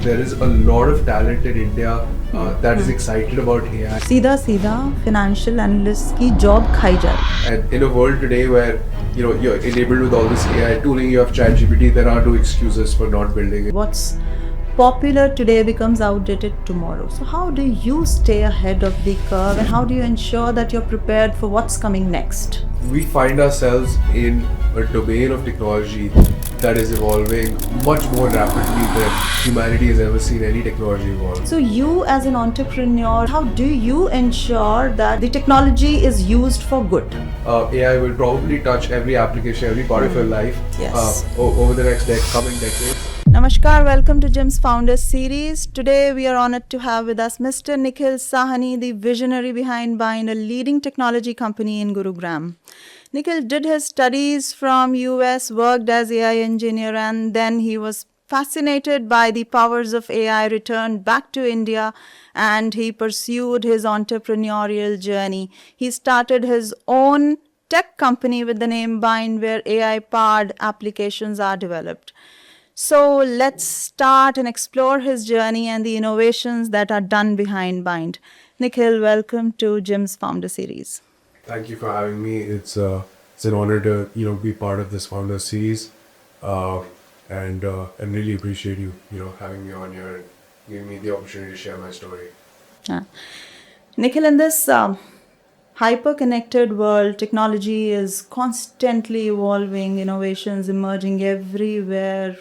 there is a lot of talent in India that is excited about AI. सीधा सीधा financial analyst की job खाई जा रही है. And in a world today where you're enabled with all this AI tooling, you have ChatGPT, there are no excuses for not building it. What's popular today becomes outdated tomorrow. So how do you stay ahead of the curve, and how do you ensure that you're prepared for what's coming next? We find ourselves in a domain of technology that is evolving much more rapidly than humanity has ever seen any technology evolve. So you as an entrepreneur, how do you ensure that the technology is used for good? AI will probably touch every application, every part of your life Yes. over the next coming decades. Namaskar, welcome to JIMS Founders Series. Today we are honored to have with us Mr. Nikhil Sahni, the visionary behind Bynd, a leading technology company in Gurugram. Nikhil did his studies from US, worked as AI engineer, and then he was fascinated by the powers of AI, returned back to India, and he pursued his entrepreneurial journey. He started his own tech company with the name Bynd, where AI-powered applications are developed. So let's start and explore his journey and the innovations that are done behind Bynd. Nikhil, welcome to JIMS Founder Series. Thank you for having me. It's an honor to be part of this founder series, and really appreciate you having me on here and giving me the opportunity to share my story. Nikhil, in this hyper-connected world, technology is constantly evolving, innovations emerging everywhere,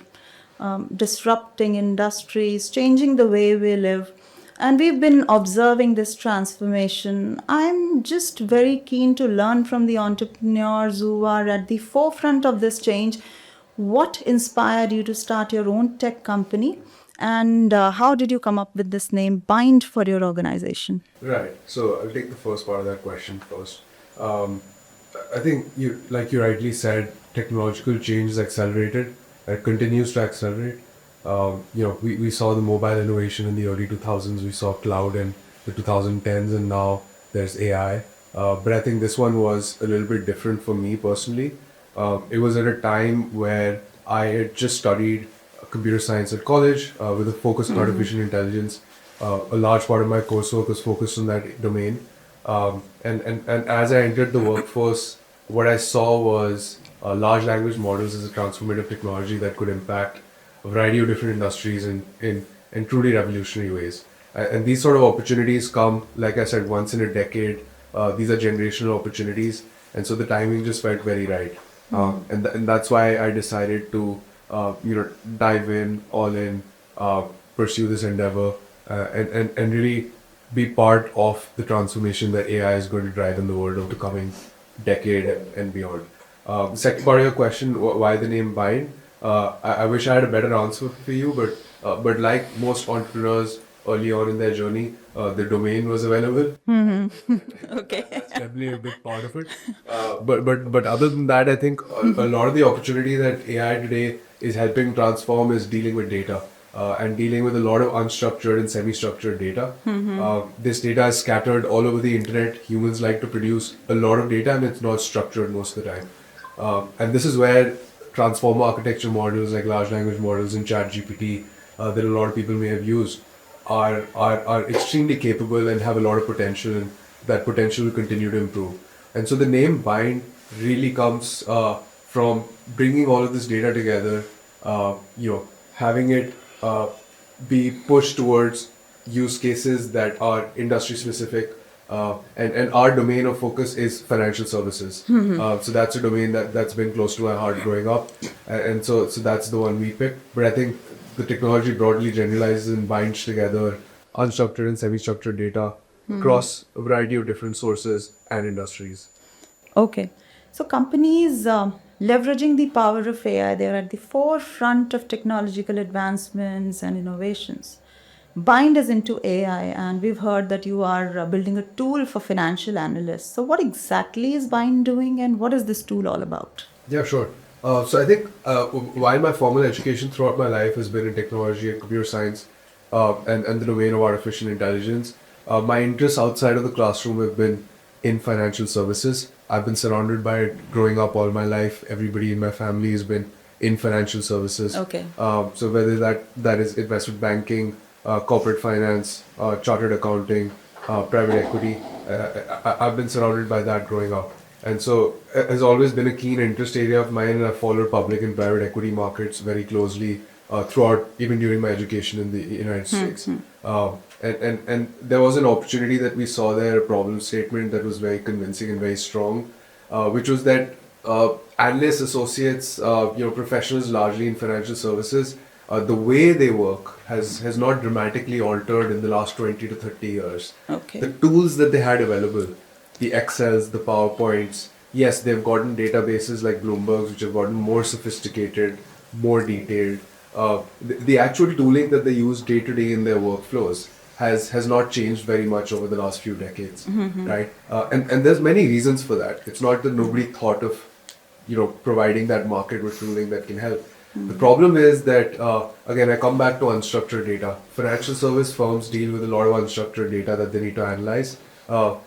disrupting industries, changing the way we live. And we've been observing this transformation. I'm just very keen to learn from the entrepreneurs who are at the forefront of this change. What inspired you to start your own tech company? And how did you come up with this name, Bynd, for your organization? Right. So I'll take the first part of that question first. I think like you rightly said, technological change is accelerated. It continues to accelerate. We saw the mobile innovation in the early 2000s. We saw cloud in the 2010s, and now there's AI. But I think this one was a little bit different for me personally. It was at a time where I had just studied computer science at college with a focus on artificial intelligence. A large part of my coursework was focused on that domain. And as I entered the workforce, what I saw was large language models as a transformative technology that could impact a variety of different industries in truly revolutionary ways. And these sort of opportunities come, like I said, once in a decade. These are generational opportunities, and so the timing just felt very right. And that's why I decided to dive in, all in, pursue this endeavor, and really be part of the transformation that AI is going to drive in the world of the coming decade and beyond. The second part of your question, why the name Bynd? I wish I had a better answer for you, but like most entrepreneurs early on in their journey, the domain was available. Okay. That's definitely a big part of it. But other than that, I think a lot of the opportunity that AI today is helping transform is dealing with data. And dealing with a lot of unstructured and semi-structured data. This data is scattered all over the internet. Humans like to produce a lot of data, and it's not structured most of the time. And this is where transformer architecture models like large language models and ChatGPT that a lot of people may have used are extremely capable and have a lot of potential, and that potential will continue to improve. And so the name Bynd really comes from bringing all of this data together, having it be pushed towards use cases that are industry specific, and our domain of focus is financial services. So that's a domain that's been close to my heart growing up, and so that's the one we picked. But I think the technology broadly generalizes and binds together unstructured and semi-structured data across a variety of different sources and industries. Okay. So companies leveraging the power of AI, they're at the forefront of technological advancements and innovations. Bynd is into AI, and we've heard that you are building a tool for financial analysts. So what exactly is Bynd doing, and what is this tool all about? Yeah, sure. So I think while my formal education throughout my life has been in technology and computer science, and the domain of artificial intelligence, my interests outside of the classroom have been in financial services. I've been surrounded by it growing up all my life. Everybody in my family has been in financial services. Okay. So whether that is investment banking, corporate finance, chartered accounting, private equity, I've been surrounded by that growing up. And so it has always been a keen interest area of mine, and I've followed public and private equity markets very closely throughout, even during my education in the United States. And there was an opportunity that we saw there, a problem statement that was very convincing and very strong, which was that analysts, associates, professionals largely in financial services, the way they work has not dramatically altered in the last 20 to 30 years. Okay. The tools that they had available, the Excels, the PowerPoints, yes, they've gotten databases like Bloomberg's, which have gotten more sophisticated, more detailed. The actual tooling that they use day to day in their workflows has not changed very much over the last few decades, right? And there's many reasons for that. It's not that nobody thought of, providing that market with tooling that can help. The problem is that, again, I come back to unstructured data. Financial service firms deal with a lot of unstructured data that they need to analyze.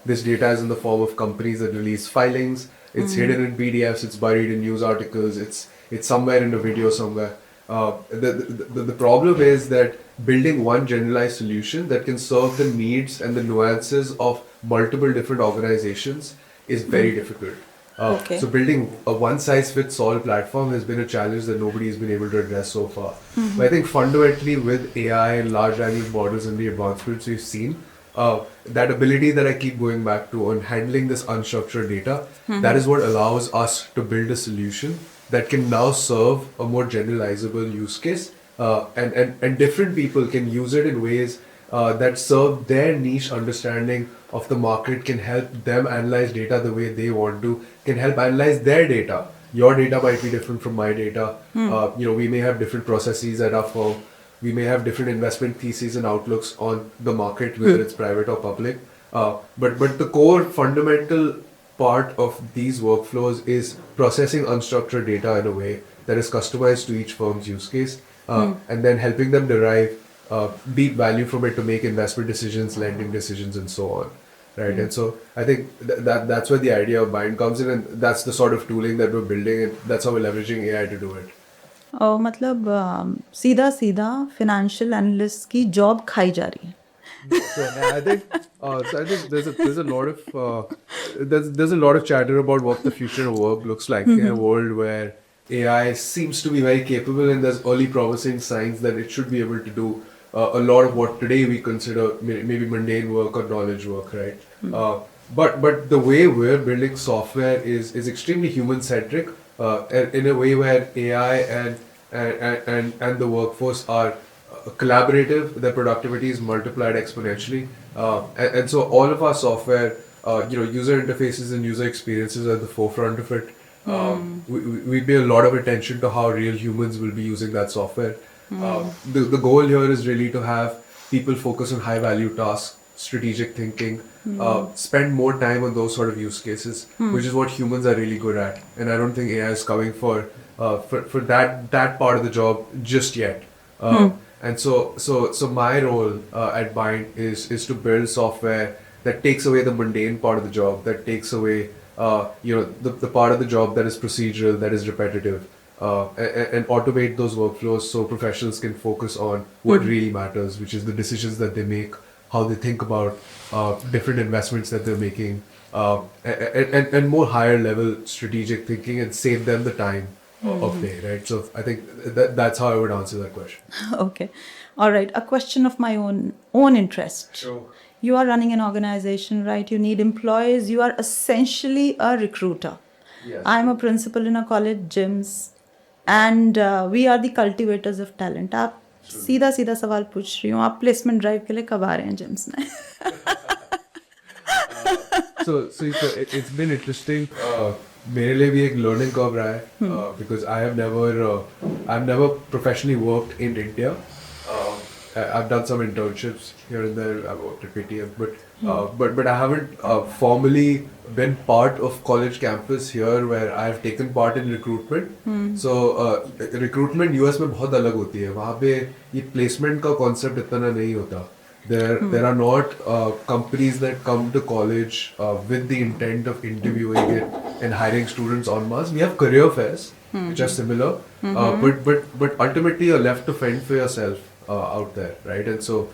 This data is in the form of companies that release filings. It's hidden in PDFs. It's buried in news articles. It's somewhere in a video somewhere. The problem is that building one generalized solution that can serve the needs and the nuances of multiple different organizations is very difficult. Okay. So building a one-size-fits-all platform has been a challenge that nobody has been able to address so far. But I think fundamentally with AI and large language models and the advancements we've seen, that ability that I keep going back to on handling this unstructured data, that is what allows us to build a solution that can now serve a more generalizable use case, and different people can use it in ways that serve their niche understanding of the market, can help them analyze data the way they want to, can help analyze their data. Your data might be different from my data. We may have different processes at our firm. We may have different investment theses and outlooks on the market, whether it's private or public. But the core fundamental part of these workflows is processing unstructured data in a way that is customized to each firm's use case, and then helping them derive deep value from it to make investment decisions, lending decisions, and so on. Right, and so I think that's where the idea of Bynd comes in, and that's the sort of tooling that we're building, and that's how we're leveraging AI to do it. मतलब सीधा सीधा financial analyst की job खाई जा रही है. I think there's a lot of there's a lot of chatter about what the future of work looks like in a world where AI seems to be very capable, and there's early promising signs that it should be able to do a lot of what today we consider maybe mundane work or knowledge work, right? But the way we're building software is extremely human centric, in a way where AI and the workforce are collaborative. Their productivity is multiplied exponentially, and so all of our software, user interfaces and user experiences are at the forefront of it. We pay a lot of attention to how real humans will be using that software. The goal here is really to have people focus on high value tasks, strategic thinking, spend more time on those sort of use cases, which is what humans are really good at. And I don't think AI is coming for that part of the job just yet. And so my role at Bynd is to build software that takes away the mundane part of the job, that takes away the part of the job that is procedural, that is repetitive, and automate those workflows so professionals can focus on what really matters, which is the decisions that they make, how they think about different investments that they're making, and more higher level strategic thinking, and save them the time of day, right? So I think that's how I would answer that question. Okay. All right. A question of my own interest. Sure. You are running an organization, right? You need employees. You are essentially a recruiter. Yes. I'm a principal in a college, JIMS, and we are the cultivators of talent. आप सीधा सीधा सवाल पूछ रही हूँ, आप placement drive के लिए कब आ रहे हैं JIMS में? So it's been interesting. मेरे लिए भी एक learning curve रहा है, because I've never professionally worked in India. I've done some internships here and there. I've worked at PTM, but I haven't formally been part of college campus here where I've taken part in recruitment. So recruitment US में बहुत अलग होती है. वहाँ पे ये placement का concept इतना नहीं होता. There are not companies that come to college with the intent of interviewing it and hiring students en masse. We have career fairs, which are similar, but ultimately you're left to fend for yourself out there, right? And so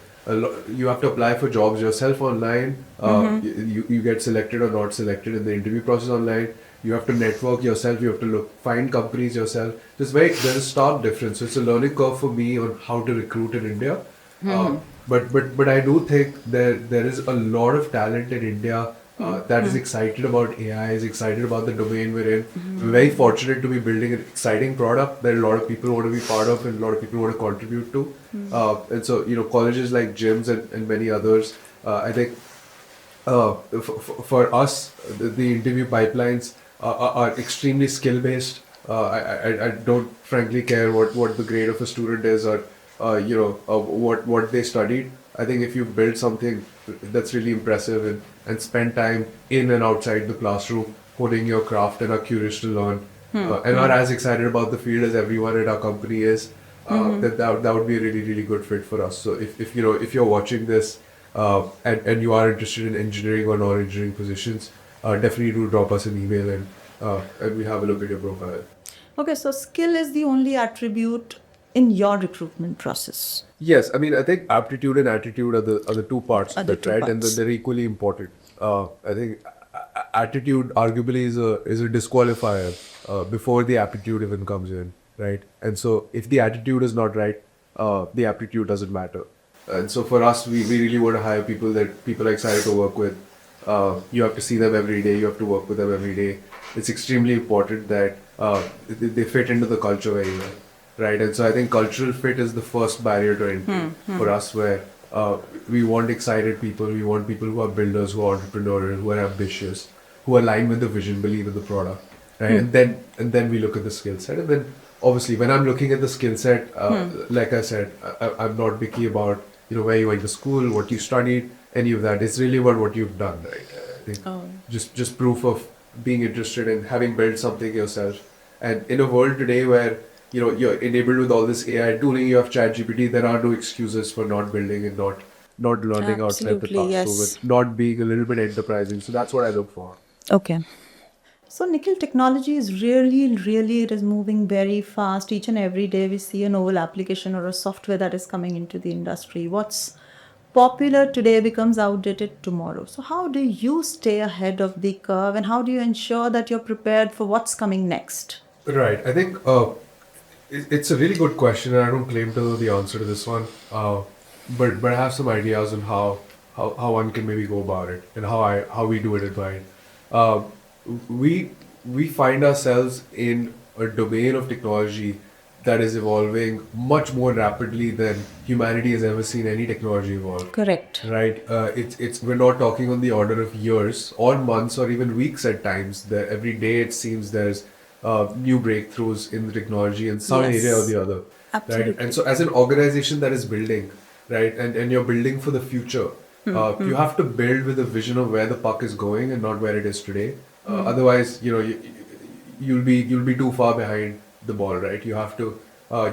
you have to apply for jobs yourself online. You get selected or not selected in the interview process online. You have to network yourself. You have to find companies yourself. There's a stark difference. So it's a learning curve for me on how to recruit in India. But I do think there is a lot of talent in India that is excited about AI, is excited about the domain we're in. We're very fortunate to be building an exciting product that a lot of people want to be part of and a lot of people want to contribute to. And so, colleges like JIMS and many others, I think for us, the interview pipelines are extremely skill based. I don't frankly care what the grade of a student is or what they studied. I think if you build something that's really impressive and spend time in and outside the classroom honing your craft and are curious to learn and are as excited about the field as everyone at our company is, that would be a really, really good fit for us. So if you're watching this and you are interested in engineering or non-engineering positions, definitely do drop us an email and we have a look at your profile. Okay, so skill is the only attribute in your recruitment process. Yes, I mean I think aptitude and attitude are the two parts of it, right? And parts. they're equally important. I think attitude arguably is a disqualifier before the aptitude even comes in, right? And so if the attitude is not right, the aptitude doesn't matter. And so for us, we really want to hire people that people are excited to work with. You have to see them every day. You have to work with them every day. It's extremely important that they fit into the culture very well, right? And so I think cultural fit is the first barrier to entry for us, where we want excited people. We want people who are builders, who are entrepreneurial, who are ambitious, who align with the vision, believe in the product, right? And then we look at the skill set. And then obviously, when I'm looking at the skill set, like I said, I'm not picky about where you went to school, what you studied, any of that. It's really about what you've done, right? I think just proof of being interested in having built something yourself. And in a world today where you're enabled with all this AI tooling, you have ChatGPT, there are no excuses for not building and not learning outside the Absolutely, classroom, yes. and not being a little bit enterprising. So that's what I look for. Okay. So, Nikhil, technology is really, it is moving very fast. Each and every day we see a novel application or a software that is coming into the industry. What's popular today becomes outdated tomorrow. So, how do you stay ahead of the curve and how do you ensure that you're prepared for what's coming next? Right. I think it's a really good question, and I don't claim to know the answer to this one. But I have some ideas on how one can maybe go about it and how we do it at Bynd. Uh, we find ourselves in a domain of technology that is evolving much more rapidly than humanity has ever seen any technology evolve. Correct. Right. It's we're not talking on the order of years or months or even weeks at times. That every day it seems there's new breakthroughs in the technology in some Yes. area or the other. Absolutely. Right. And so as an organization that is building, right, and you're building for the future, you have to build with a vision of where the puck is going and not where it is today. Otherwise, you'll be too far behind the ball, right? You have to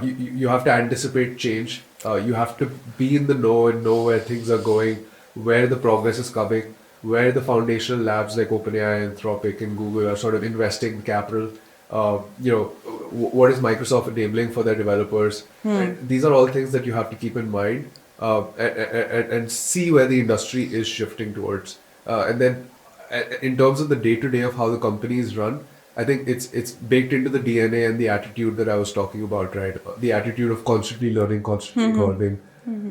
you have to anticipate change. You have to be in the know and know where things are going, where the progress is coming, where the foundational labs like OpenAI, Anthropic, and Google are sort of investing capital. What is Microsoft enabling for their developers? And these are all things that you have to keep in mind and see where the industry is shifting towards. And then in terms of the day-to-day of how the company is run, I think it's baked into the DNA and the attitude that I was talking about, right? The attitude of constantly learning, constantly evolving,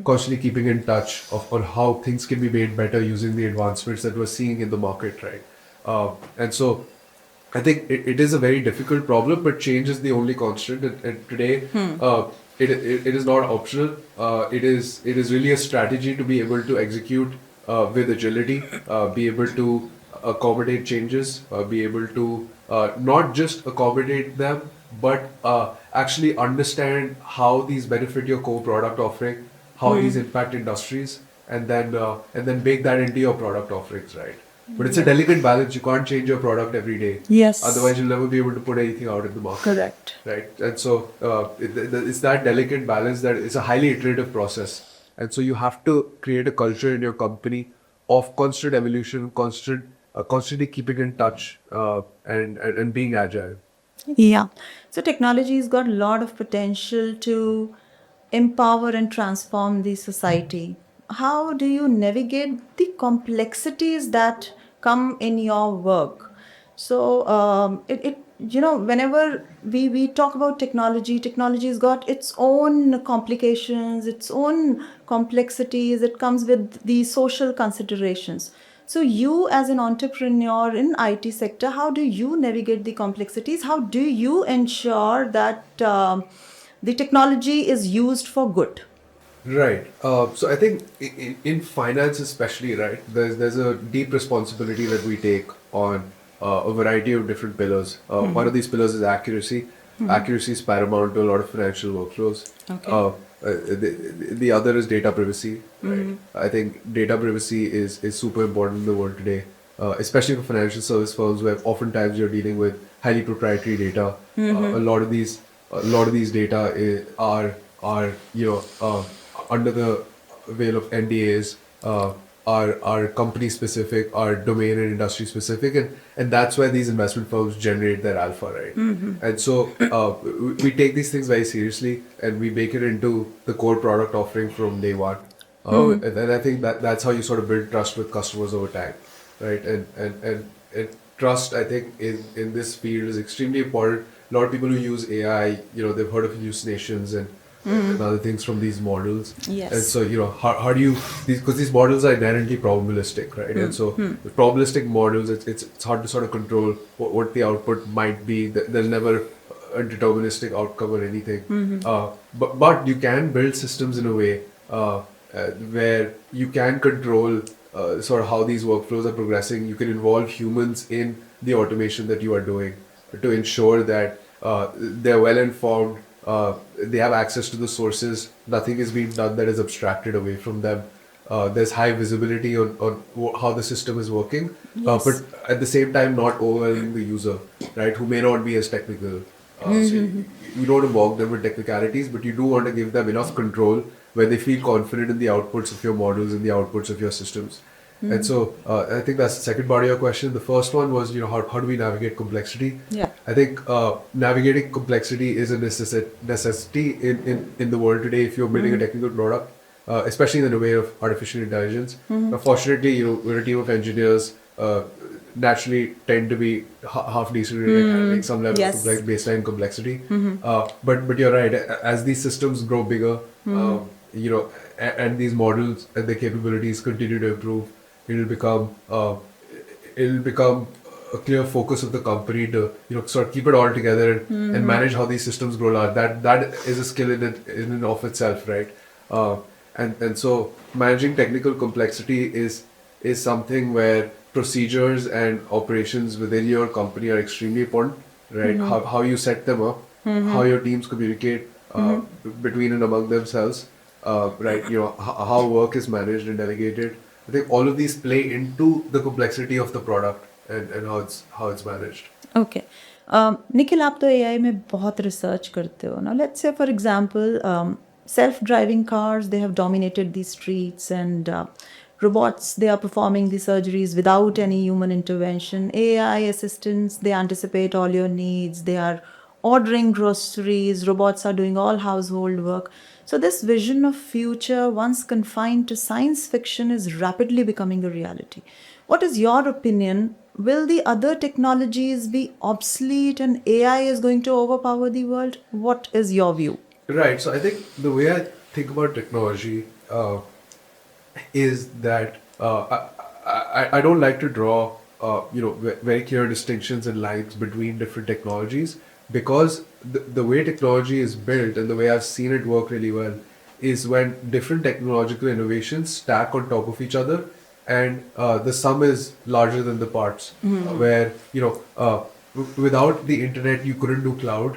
constantly keeping in touch on how things can be made better using the advancements that we're seeing in the market, right? And so I think it is a very difficult problem, but change is the only constant. And today, it is not optional. It is really a strategy to be able to execute with agility, be able to accommodate changes, be able to not just accommodate them, but actually understand how these benefit your core product offering, how these impact industries, and then bake that into your product offerings, right? But it's a delicate balance. You can't change your product every day. Yes. Otherwise, you'll never be able to put anything out in the market. Correct. Right. And so it's that delicate balance that it's a highly iterative process. And so you have to create a culture in your company of constant evolution, constantly keeping in touch and being agile. Yeah. So technology's got a lot of potential to empower and transform the society. How do you navigate the complexities that come in your work? So whenever we talk about technology, technology's got its own complications, its own complexities. It comes with the social considerations. So you as an entrepreneur in IT sector, how do you navigate the complexities? How do you ensure that the technology is used for good? Right. So I think in finance especially, right, there's a deep responsibility that we take on a variety of different pillars. One of these pillars is accuracy. Accuracy is paramount to a lot of financial workflows. Okay. The other is data privacy, right? I think data privacy is super important in the world today, especially for financial service firms where oftentimes you're dealing with highly proprietary data. A lot of these data are under the veil of NDAs, are company specific, are domain and industry specific, and that's why these investment firms generate their alpha, right? And so we take these things very seriously, and we bake it into the core product offering from day one. And I think that's how you sort of build trust with customers over time, right? And trust, I think, in this field is extremely important. A lot of people who use AI, they've heard of hallucinations and other things from these models. Yes. And so, how do you, because these models are inherently probabilistic, right? And so, with probabilistic models, it's hard to sort of control what the output might be. There's never a deterministic outcome or anything. But you can build systems in a way where you can control sort of how these workflows are progressing. You can involve humans in the automation that you are doing to ensure that they're well informed, they have access to the sources, nothing is being done that is abstracted away from them. There's high visibility on how the system is working, but at the same time not overwhelming the user, right, who may not be as technical. So you don't want to bog them with technicalities, but you do want to give them enough control where they feel confident in the outputs of your models and the outputs of your systems. And so I think that's the second part of your question. The first one was, how do we navigate complexity? Yeah. I think navigating complexity is a necessity in the world today if you're building a technical product, especially in the domain of artificial intelligence. Fortunately, we're a team of engineers, naturally tend to be half decent at handling some level Yes. of baseline complexity. But you're right. As these systems grow bigger, and these models and their capabilities continue to improve, it'll become a clear focus of the company to sort of keep it all together and manage how these systems grow large. That is a skill in and of itself, right? And so managing technical complexity is something where procedures and operations within your company are extremely important, right? How you set them up, how your teams communicate between and among themselves, right? How work is managed and delegated. I think all of these play into the complexity of the product and how it's managed. Okay. Nikhil, आप तो AI में बहुत research करते हो ना. Let's say for example, self-driving cars, they have dominated the streets, and robots, they are performing the surgeries without any human intervention. AI assistants, they anticipate all your needs. They are ordering groceries. Robots are doing all household work. So this vision of future, once confined to science fiction, is rapidly becoming a reality. What is your opinion? Will the other technologies be obsolete and AI is going to overpower the world? What is your view? Right. So I think the way I think about technology is that I don't like to draw very clear distinctions and lines between different technologies, because the way technology is built and the way I've seen it work really well is when different technological innovations stack on top of each other, and the sum is larger than the parts. Where without the internet you couldn't do cloud,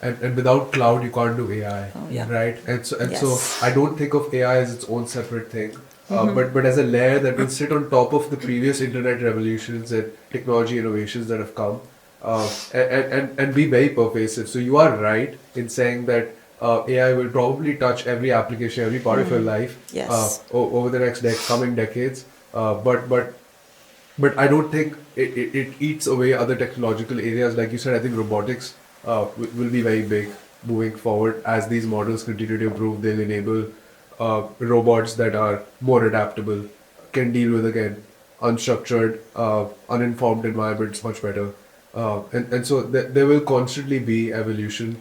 and without cloud you can't do AI, Yeah. right? And so Yes. I don't think of AI as its own separate thing, but as a layer that will sit on top of the previous internet revolutions and technology innovations that have come, and be very pervasive. So you are right in saying that AI will probably touch every application, every part of your life Yes. over the next coming decades. But but I don't think it eats away other technological areas. Like you said, I think robotics will be very big moving forward as these models continue to improve. They'll enable robots that are more adaptable, can deal with again unstructured, uninformed environments much better. And so there will constantly be evolution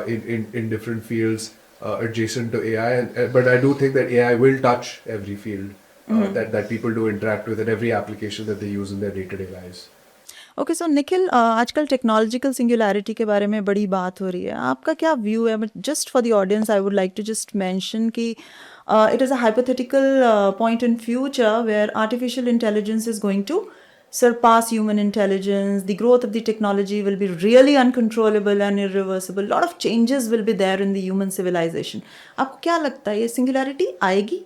in different fields adjacent to AI. But I do think that AI will touch every field that people do interact with and every application that they use in their day-to-day lives. Okay so Nikhil आजकल technological singularity के बारे में बड़ी बात हो रही है आपका क्या व्यू है just for the audience I would like to just mention कि it is a hypothetical point in future where artificial intelligence is going to surpass human intelligence, the growth of the technology will be really uncontrollable and irreversible. Lot of changes will be there in the human civilization. आपको क्या लगता है ये singularity आएगी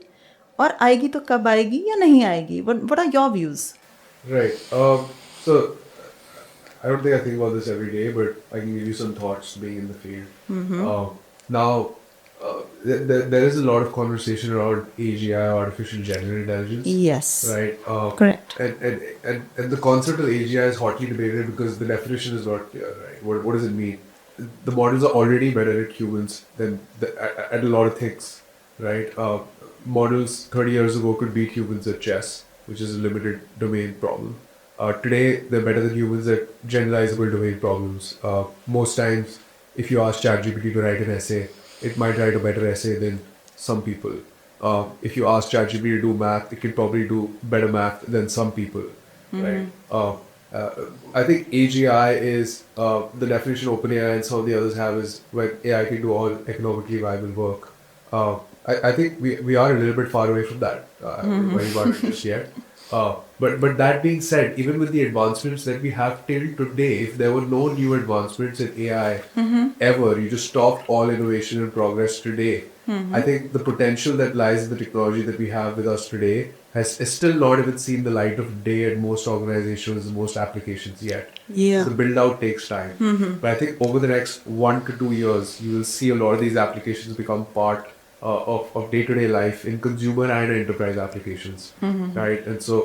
और आएगी तो कब आएगी या नहीं आएगी? What are your views? Right. So I don't think I think about this every day, but I can give you some thoughts being in the field. Now, there is a lot of conversation around AGI, artificial general intelligence. Yes. Right. Correct. And the concept of AGI is hotly debated because the definition is not clear. Right. What does it mean? The models are already better at humans than at a lot of things. Right. Models 30 years ago could beat humans at chess, which is a limited domain problem. Today, they're better than humans at generalizable domain problems. Most times, if you ask ChatGPT to write an essay, it might write a better essay than some people. If you ask ChatGPT to do math, it can probably do better math than some people, right? I think AGI is the definition OpenAI and some of the others have is when AI can do all economically viable work. I think we are a little bit far away from that. Very much just yet. But that being said, even with the advancements that we have till today, if there were no new advancements in AI ever, you just stopped all innovation and progress today. I think the potential that lies in the technology that we have with us today has still not even seen the light of day at most organizations and most applications yet. Yeah. The build out takes time. But I think over the next 1 to 2 years, you will see a lot of these applications become part of day-to-day life in consumer and enterprise applications, right? And so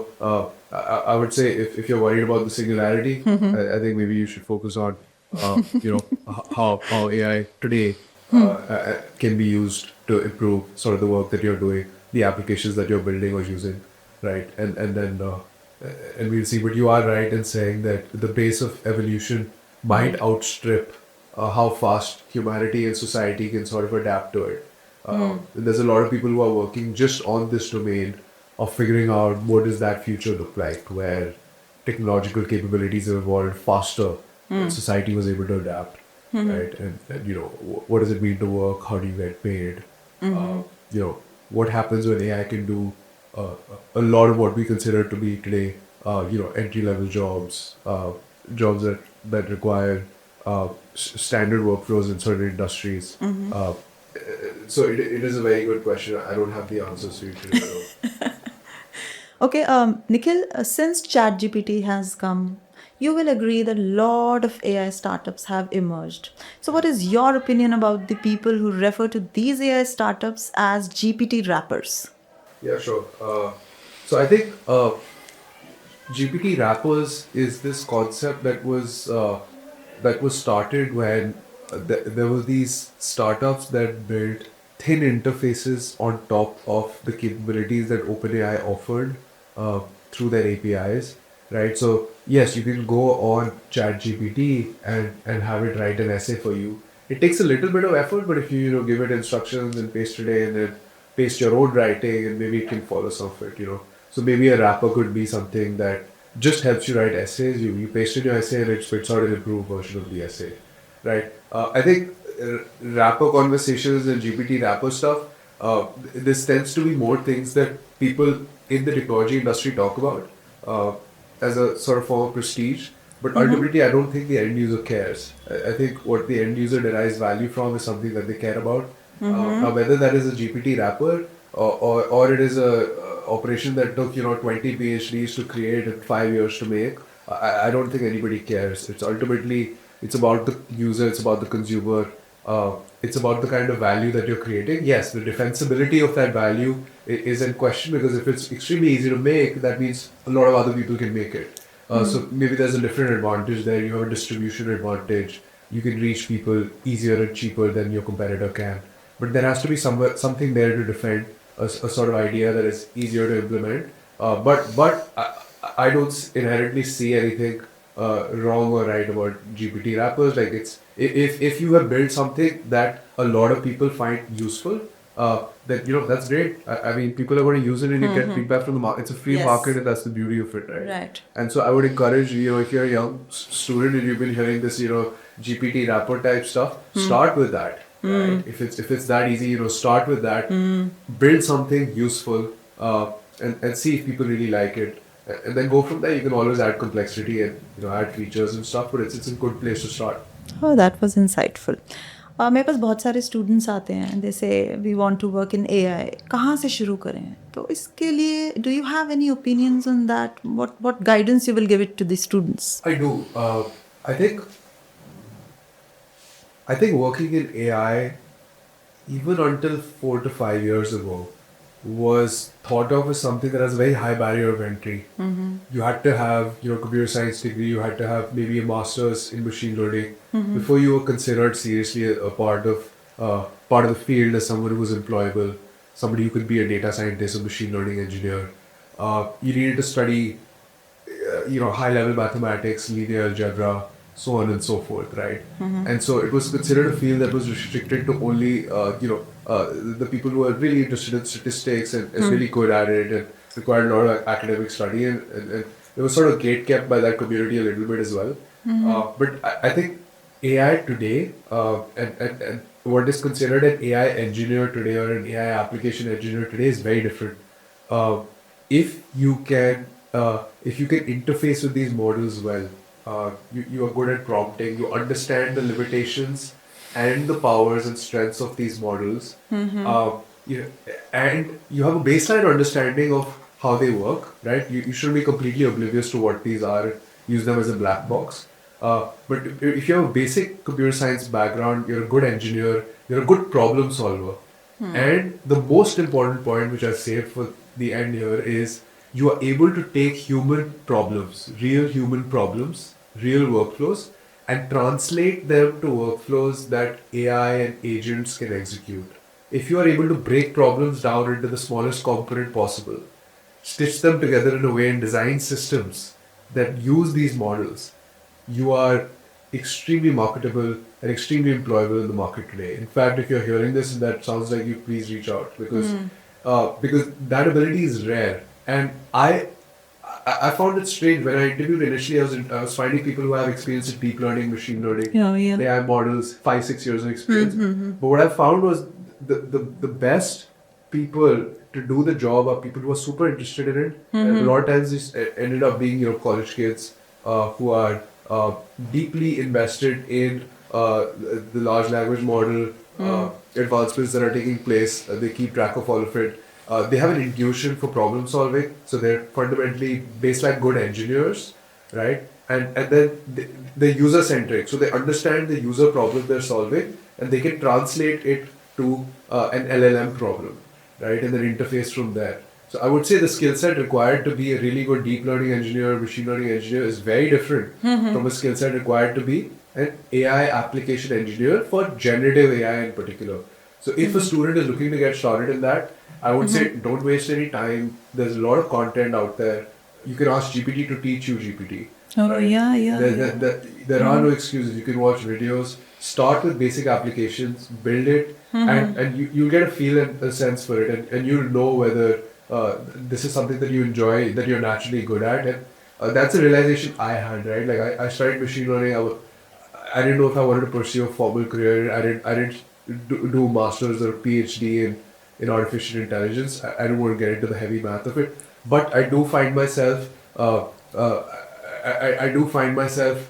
I would say if you're worried about the singularity, I think maybe you should focus on how AI today can be used to improve sort of the work that you're doing, the applications that you're building or using, right? And then and we'll see. But you are right in saying that the pace of evolution might outstrip how fast humanity and society can sort of adapt to it. There's a lot of people who are working just on this domain of figuring out what does that future look like, where technological capabilities have evolved faster than society was able to adapt, right? And what does it mean to work? How do you get paid? What happens when AI can do a lot of what we consider to be today, entry-level jobs, jobs that require standard workflows in certain industries. So it is a very good question. I don't have the answers for you today. Okay, Nikhil, since ChatGPT has come, you will agree that a lot of AI startups have emerged. So, what is your opinion about the people who refer to these AI startups as GPT wrappers? Yeah, sure. So I think GPT wrappers is this concept that was started when there were these startups that built thin interfaces on top of the capabilities that OpenAI offered through their APIs, right? So yes, you can go on ChatGPT and have it write an essay for you. It takes a little bit of effort, but if you give it instructions and paste it in and paste your own writing, and maybe it can follow some of it. So maybe a wrapper could be something that just helps you write essays. You paste in your essay and it spits out an improved version of the essay, right? I think wrapper conversations and GPT wrapper stuff, this tends to be more things that people in the technology industry talk about as a sort of form of prestige. But ultimately, I don't think the end user cares. I think what the end user derives value from is something that they care about. Now, whether that is a GPT wrapper or it is a operation that took 20 PhDs to create and 5 years to make, I don't think anybody cares. It's ultimately it's about the user, it's about the consumer. It's about the kind of value that you're creating. Yes, the defensibility of that value is in question, because if it's extremely easy to make, that means a lot of other people can make it. So maybe there's a different advantage there. You have a distribution advantage. You can reach people easier and cheaper than your competitor can. But there has to be something there to defend a sort of idea that is easier to implement. But I don't inherently see anything wrong or right about GPT wrappers. Like, if you have built something that a lot of people find useful, then that's great. I mean, people are going to use it, and you get feedback from the market. It's a free Yes. market, and that's the beauty of it, right? Right. And so I would encourage, if you're a young student and you've been hearing this, GPT wrapper type stuff, start with that. Right? If it's that easy, start with that. Build something useful, and see if people really like it. And then go from there. You can always add complexity and add features and stuff, but it's a good place to start. Oh, that was insightful. मेरे पास बहुत सारे students आते हैं, they say we want to work in AI, कहाँ से शुरू करें? तो इसके लिए do you have any opinions on that? What guidance you will give it to the students? I do. I think working in AI, even until 4 to 5 years ago, was thought of as something that has a very high barrier of entry. You had to have computer science degree. You had to have maybe a master's in machine learning before you were considered seriously a part of the field as someone who was employable, somebody who could be a data scientist, a machine learning engineer. You needed to study high level mathematics, linear algebra, so on and so forth, right? And so it was considered a field that was restricted to only the people who are really interested in statistics and really good at it, and required a lot of academic study, and it was sort of gate-kept by that community a little bit as well. But I think AI today, and what is considered an AI engineer today or an AI application engineer today is very different. If you can interface with these models well, you are good at prompting, you understand the limitations and the powers and strengths of these models, and you have a baseline understanding of how they work, right? You shouldn't be completely oblivious to what these are, use them as a black box. But if you have a basic computer science background, you're a good engineer, you're a good problem solver. And the most important point, which I saved for the end here, is you are able to take human problems, real human problems, real workflows, and translate them to workflows that AI and agents can execute. If you are able to break problems down into the smallest component possible, stitch them together in a way and design systems that use these models, you are extremely marketable and extremely employable in the market today. In fact, if you're hearing this and that sounds like you, please reach out, because that ability is rare. And I found it strange when I interviewed initially. I was finding people who have experience in deep learning, machine learning, AI models, 5-6 years of experience. But what I found was the best people to do the job are people who are super interested in it. And a lot of times this ended up being college kids who are deeply invested in the large language model advancements that are taking place. They keep track of all of it. They have an intuition for problem solving, so they're fundamentally baseline good engineers, right? And then they're user centric, so they understand the user problem they're solving, and they can translate it to an LLM problem, right? And then interface from there. So I would say the skill set required to be a really good deep learning engineer, machine learning engineer is very different from a skill set required to be an AI application engineer for generative AI in particular. So if a student is looking to get started in that, I would say don't waste any time. There's a lot of content out there. You can ask GPT to teach you GPT. Oh, right? yeah. There are no excuses. You can watch videos. Start with basic applications, build it, and you'll get a feel and a sense for it, and you'll know whether this is something that you enjoy, that you're naturally good at. And that's a realization I had, right? Like I studied machine learning. I didn't know if I wanted to pursue a formal career. I didn't do masters or PhD in artificial intelligence. I don't want to get into the heavy math of it, but I do find myself I do find myself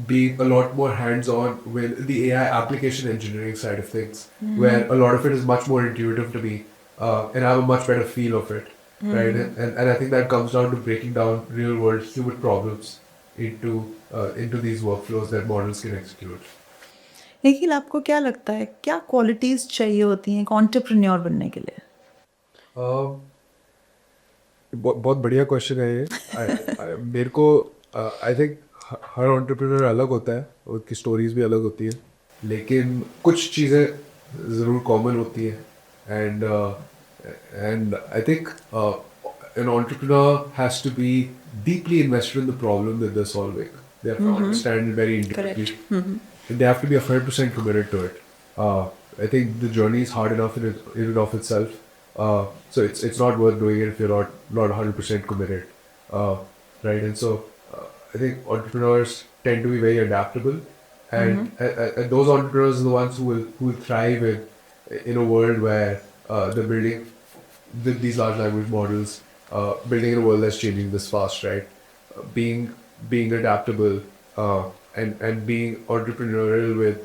being a lot more hands-on with the AI application engineering side of things, where a lot of it is much more intuitive to me, and I have a much better feel of it, right? And I think that comes down to breaking down real-world human problems into these workflows that models can execute. Nikhil, आपको क्या लगता है क्या qualities चाहिए होती हैं एक entrepreneur बनने के लिए? बहुत बढ़िया क्वेश्चन है ये। मेरे को आई थिंक हर एंटरप्रेन्योर अलग होता है, उसकी स्टोरीज भी अलग होती है, लेकिन कुछ चीज़ें ज़रूर कॉमन होती हैं। And I think an entrepreneur has to be deeply invested in the problem that they're solving. They have to understand it very intimately. Correct. And they have to be 100% committed to it. I think the journey is hard enough in and of itself. So it's not worth doing it if you're not 100% committed. Uh, right? And so I think entrepreneurs tend to be very adaptable, and those entrepreneurs are the ones who will thrive in a world where they're building these large language models, building in a world that's changing this fast, right? Being adaptable, and being entrepreneurial with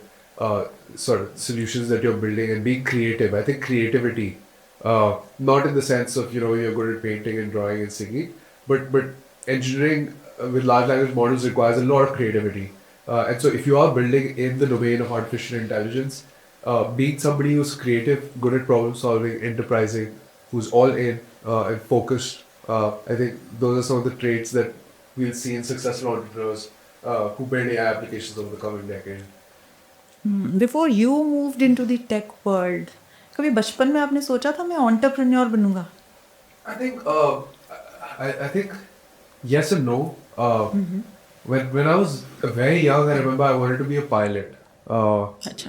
sort of solutions that you're building, and being creative. I think creativity, not in the sense of you're good at painting and drawing and singing, but engineering with large language models requires a lot of creativity. And so if you are building in the domain of artificial intelligence, being somebody who's creative, good at problem solving, enterprising, who's all in and focused, I think those are some of the traits that we'll see in successful entrepreneurs who build AI applications over the coming decade. Before you moved into the tech world, कभी बचपन में आपने सोचा था मैं entrepreneur बनूंगा? I think I think yes and no. When I was very young, I remember I wanted to be a pilot.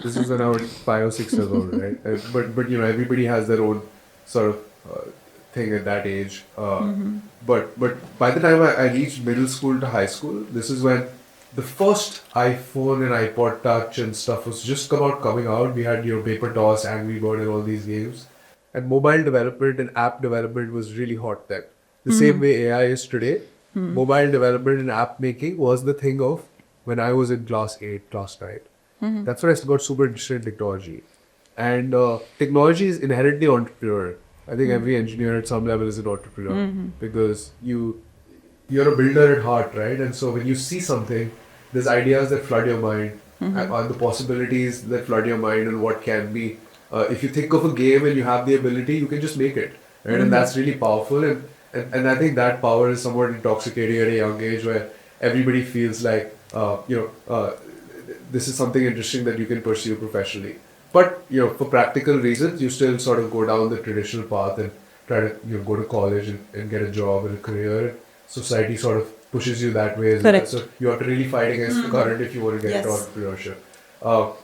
This was when I was 5 or 6 years old, right? But everybody has their own sort of thing at that age. But by the time I reached middle school to high school, this is when the first iPhone and iPod Touch and stuff was just coming out. We had Paper Toss, Angry Bird, and all these games. And mobile development and app development was really hot then. The same way AI is today, mobile development and app making was the thing of when I was in class 8, class 9. That's when I got super interested in technology. And technology is inherently entrepreneurial. I think every engineer at some level is an entrepreneur because you're a builder at heart, right? And so when you see something, there's ideas that flood your mind, and the possibilities that flood your mind, and what can be. If you think of a game and you have the ability, you can just make it, right? And that's really powerful. And I think that power is somewhat intoxicating at a young age, where everybody feels like this is something interesting that you can pursue professionally. But for practical reasons, you still sort of go down the traditional path and try to go to college and get a job and a career. Society sort of pushes you that way as well. Correct. So you have to really fight against the current if you want to get into Yes. entrepreneurship.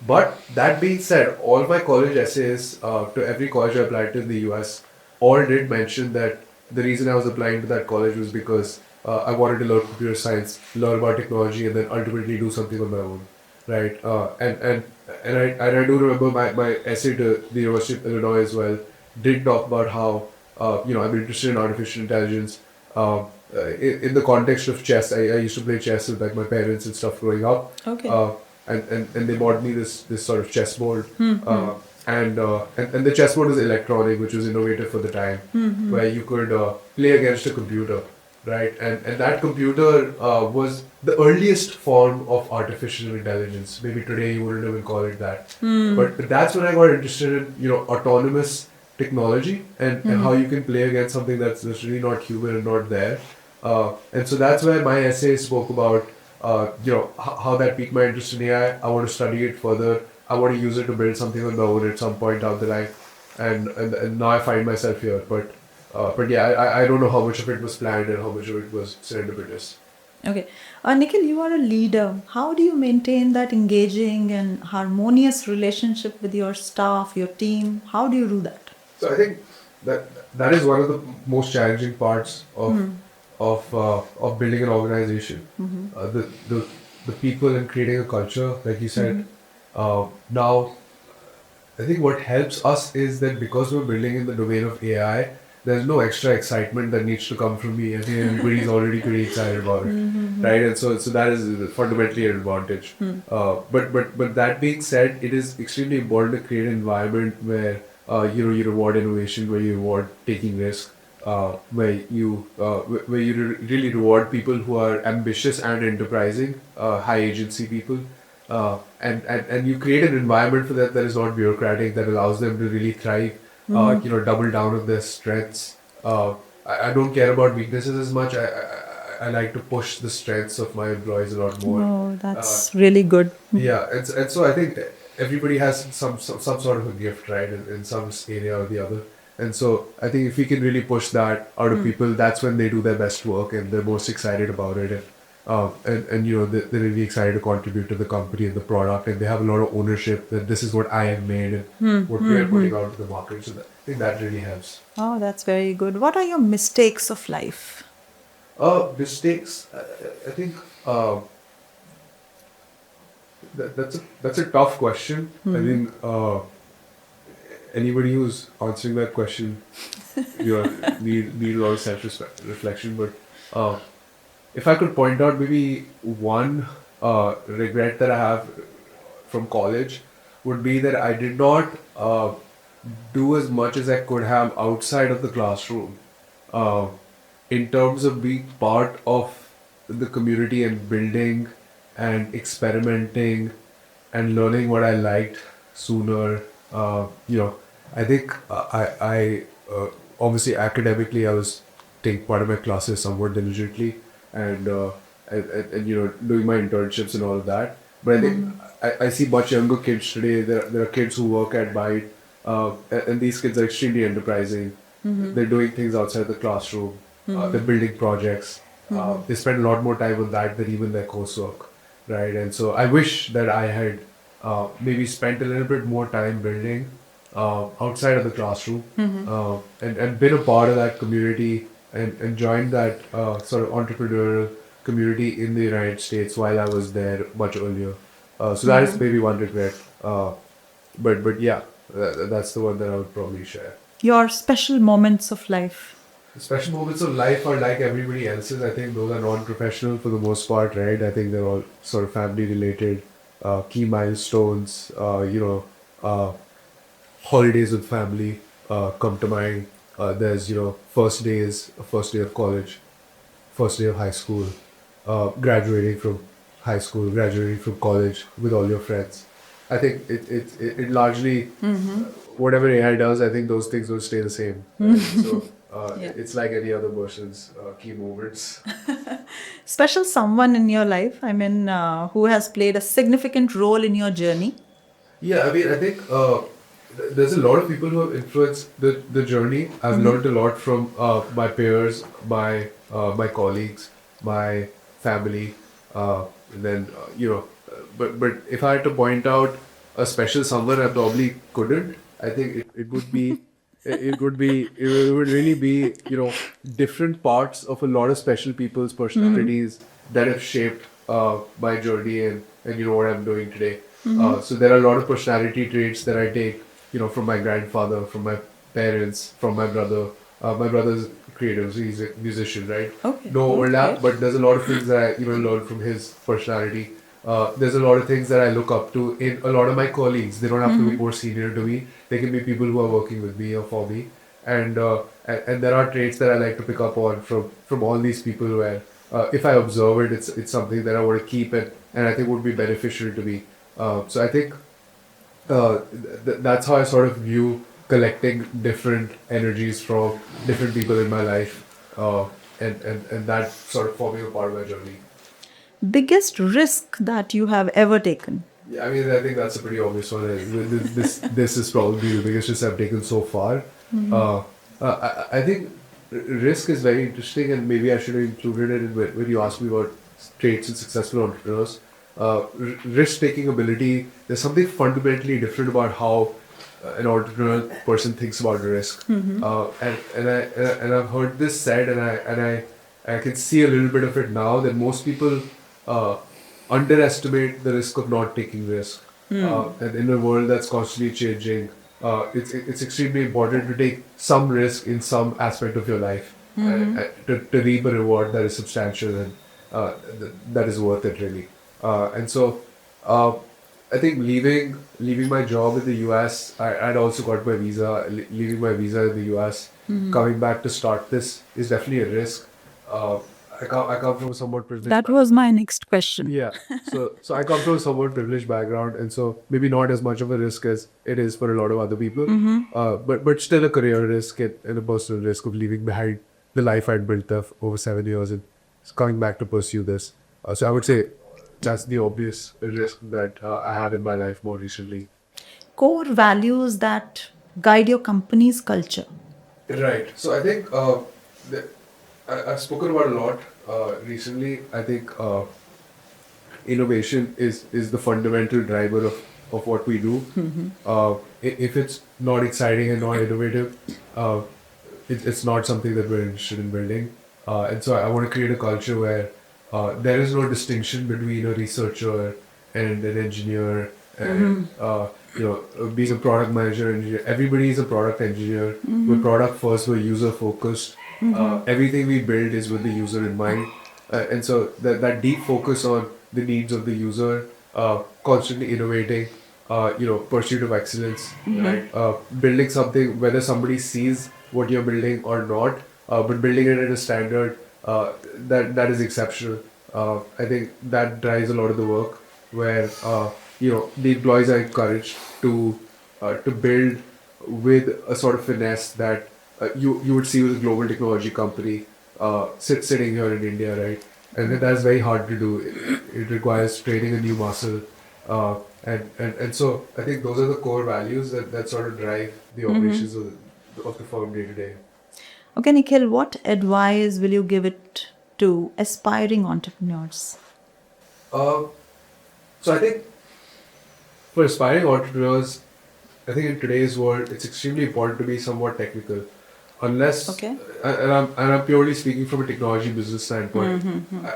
But that being said, all my college essays to every college I applied to in the US all did mention that the reason I was applying to that college was because I wanted to learn computer science, learn about technology, and then ultimately do something on my own, right? And I do remember my essay to the University of Illinois as well did talk about how I'm interested in artificial intelligence. In the context of chess, I used to play chess with like my parents and stuff growing up. Okay. And they bought me this sort of chessboard. And the chessboard was electronic, which was innovative for the time, where you could play against a computer, right? And that computer was the earliest form of artificial intelligence. Maybe today you wouldn't even call it that. But that's when I got interested in autonomous technology and how you can play against something that's really not human and not there. And so that's where my essay spoke about how that piqued my interest in AI. I want to study it further. I want to use it to build something on my own at some point down the line. And now I find myself here. But yeah, I don't know how much of it was planned and how much of it was serendipitous. Okay. Nikhil, you are a leader. How do you maintain that engaging and harmonious relationship with your staff, your team? How do you do that? So I think that is one of the most challenging parts of building an organization. The people and creating a culture, like you said. Now, I think what helps us is that because we're building in the domain of AI, there's no extra excitement that needs to come from me. I think everybody's already pretty excited about it, right? And so that is fundamentally an advantage. But that being said, it is extremely important to create an environment where you reward innovation, where you reward taking risk, where you really reward people who are ambitious and enterprising, high agency people. and you create an environment for them that is not bureaucratic, that allows them to really thrive. Double down on their strengths. I don't care about weaknesses as much. I like to push the strengths of my employees a lot more. Oh, that's really good. Yeah, and so I think everybody has some sort of a gift, right, in some area or the other. And so I think if we can really push that out of people, that's when they do their best work and they're most excited about it. And they're really excited to contribute to the company and the product, and they have a lot of ownership that this is what I have made and what we are putting out to the market. So I think that really helps. Oh, that's very good. What are your mistakes of life? Mistakes. I think that's a tough question. I think anybody who's answering that question, need a lot of self-reflection. But if I could point out maybe one regret that I have from college would be that I did not do as much as I could have outside of the classroom in terms of being part of the community and building and experimenting and learning what I liked sooner. I think obviously academically I was taking part of my classes somewhat diligently and doing my internships and all of that. But I think I see much younger kids today. There are kids who work at Bynd, and these kids are extremely enterprising. They're doing things outside the classroom. They're building projects. They spend a lot more time on that than even their coursework, right? And so I wish that I had maybe spent a little bit more time building outside of the classroom and been a part of that community and joined that sort of entrepreneurial community in the United States while I was there much earlier. So that is maybe one regret. But yeah, that's the one that I would probably share. Your special moments of life. The special moments of life are like everybody else's. I think those are non-professional for the most part, right? I think they're all sort of family related, key milestones, holidays with family come to mind. There's, first day of college, first day of high school, graduating from high school, graduating from college with all your friends. I think it largely, whatever AI does, I think those things will stay the same. Right? So it's like any other person's key moments. Special someone in your life, who has played a significant role in your journey? Yeah, I think there's a lot of people who have influenced the journey. I've learned a lot from my peers, my colleagues, my family, and then But if I had to point out a special someone, I probably couldn't. I think it would be. It would really be different parts of a lot of special people's personalities that have shaped my journey and what I'm doing today. So there are a lot of personality traits that I take from my grandfather, from my parents, from my brother. My brother's creative, so he's a musician, right? Okay. No overlap, but there's a lot of things that I learned from his personality. There's a lot of things that I look up to in a lot of my colleagues. They don't have to be more senior to me. They can be people who are working with me or for me. And there are traits that I like to pick up on from all these people where if I observe it, it's something that I want to keep and I think would be beneficial to me. So I think that's how I sort of view collecting different energies from different people in my life and that sort of forming a part of my journey. Biggest risk that you have ever taken? Yeah, I think that's a pretty obvious one. This is probably the biggest risk I've taken so far. I think risk is very interesting, and maybe I should have included it when you asked me about traits in successful entrepreneurs. Risk-taking ability. There's something fundamentally different about how an entrepreneurial person thinks about risk. And I've heard this said, and I can see a little bit of it now that most people underestimate the risk of not taking risk. And in a world that's constantly changing, it's extremely important to take some risk in some aspect of your life to reap a reward that is substantial and that is worth it, really. And so I think leaving my job in the US, I'd also got my visa. Leaving my visa in the US, coming back to start this is definitely a risk. I come from a somewhat privileged. That was my next question. Yeah. So I come from a somewhat privileged background, and so maybe not as much of a risk as it is for a lot of other people. But still a career risk and a personal risk of leaving behind the life I'd built up over 7 years and coming back to pursue this. So I would say that's the obvious risk that I have in my life more recently. Core values that guide your company's culture. Right. So I think the, I've spoken about a lot recently. I think innovation is the fundamental driver of what we do. If it's not exciting and not innovative, it's not something that we're interested in building. And so I want to create a culture where there is no distinction between a researcher and an engineer and being a product manager engineer. Everybody is a product engineer. We're product first. We're user focused. Everything we build is with the user in mind. And so that deep focus on the needs of the user, constantly innovating, pursuit of excellence, right? Building something, whether somebody sees what you're building or not, but building it at a standard that is exceptional. I think that drives a lot of the work where, the employees are encouraged to build with a sort of finesse that you would see with a global technology company sitting here in India, right? And that's very hard to do. It requires training a new muscle. And so I think those are the core values that sort of drive the operations of the firm day to day. Okay, Nikhil, what advice will you give it to aspiring entrepreneurs? So I think for aspiring entrepreneurs, I think in today's world, it's extremely important to be somewhat technical. Unless, Okay. and I'm purely speaking from a technology business standpoint.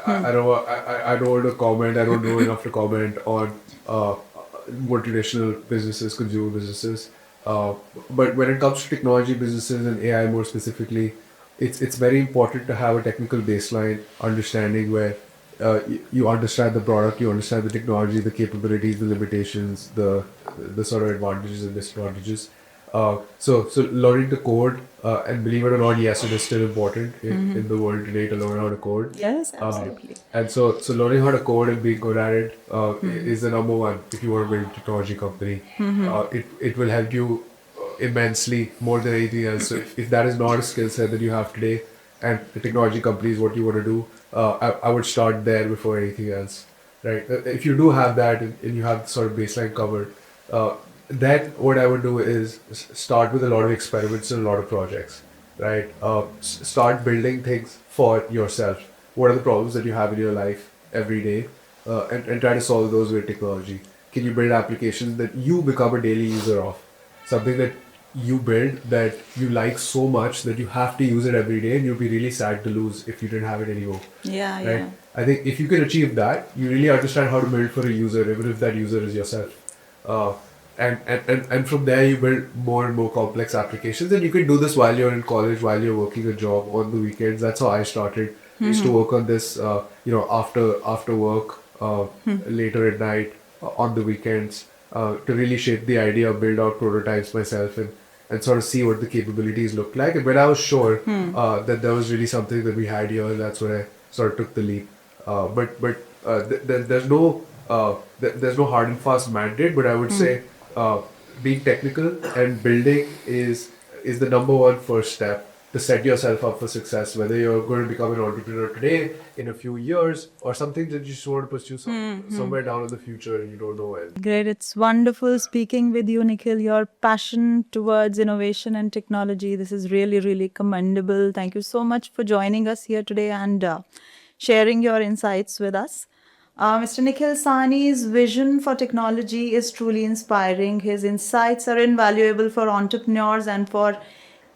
I don't want to comment. I don't know enough to comment on more traditional businesses, consumer businesses. But when it comes to technology businesses and AI more specifically, it's very important to have a technical baseline understanding where you understand the product, you understand the technology, the capabilities, the limitations, the sort of advantages and disadvantages. So learning to code, and believe it or not, yes, it is still important in the world today to learn how to code. Yes, absolutely. And so learning how to code and being good at it is the number one if you want to build a technology company. It will help you immensely more than anything else. So if that is not a skill set that you have today, and the technology company is what you want to do, I would start there before anything else, right? If you do have that and you have the sort of baseline covered, then what I would do is start with a lot of experiments and a lot of projects, right? Start building things for yourself. What are the problems that you have in your life every day, and try to solve those with technology. Can you build applications that you become a daily user of? Something that you build that you like so much that you have to use it every day, and you'll be really sad to lose if you didn't have it anymore. Yeah, Right? yeah. I think if you can achieve that, you really understand how to build for a user, even if that user is yourself. And from there you build more and more complex applications, and you can do this while you're in college, while you're working a job on the weekends. That's how I started. I used to work on this, after work, later at night, on the weekends, to really shape the idea, build out prototypes myself, and sort of see what the capabilities looked like. And when I was sure that there was really something that we had here, that's when I sort of took the leap. There's no hard and fast mandate, but I would say being technical and building is the number one first step to set yourself up for success, whether you're going to become an entrepreneur today, in a few years, or something that you just want to pursue somewhere down in the future and you don't know when. Great. It's wonderful speaking with you, Nikhil. Your passion towards innovation and technology, this is really, really commendable. Thank you so much for joining us here today and sharing your insights with us. Mr. Nikhil Sahni's vision for technology is truly inspiring. His insights are invaluable for entrepreneurs and for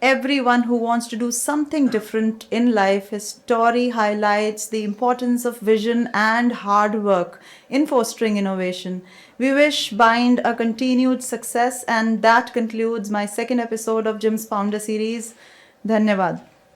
everyone who wants to do something different in life. His story highlights the importance of vision and hard work in fostering innovation. We wish Bynd a continued success, and that concludes my second episode of JIMS Founder Series. Dhanyavad.